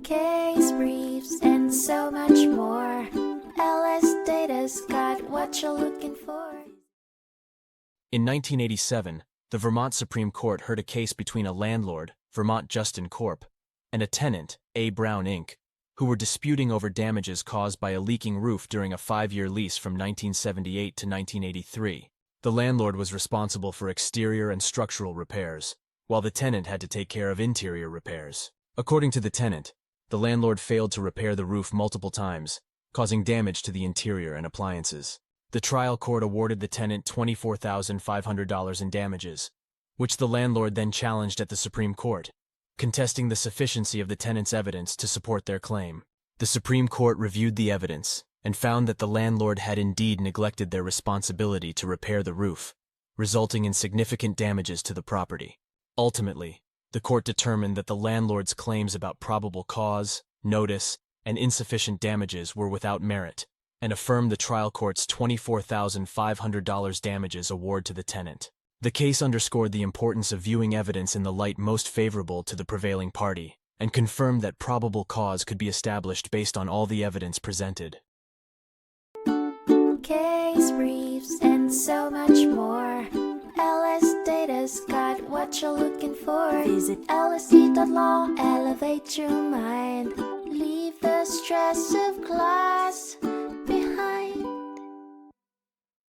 case briefs, and so much more. LSData's got what you're looking for. In 1987, the Vermont Supreme Court heard a case between a landlord, Vermont Justin Corp., and a tenant, A. Brown Inc., who were disputing over damages caused by a leaking roof during a 5-year lease from 1978 to 1983. The landlord was responsible for exterior and structural repairs, while the tenant had to take care of interior repairs. According to the tenant, the landlord failed to repair the roof multiple times, causing damage to the interior and appliances. The trial court awarded the tenant $24,500 in damages, which the landlord then challenged at the Supreme Court, contesting the sufficiency of the tenant's evidence to support their claim. The Supreme Court reviewed the evidence and found that the landlord had indeed neglected their responsibility to repair the roof, resulting in significant damages to the property. Ultimately, the court determined that the landlord's claims about probable cause, notice, and insufficient damages were without merit, and affirmed the trial court's $24,500 damages award to the tenant. The case underscored the importance of viewing evidence in the light most favorable to the prevailing party, and confirmed that probable cause could be established based on all the evidence presented. Case briefs, and so much more. LSData's got what you're looking for. Visit lsd.law, elevate your mind. Leave the stress of class.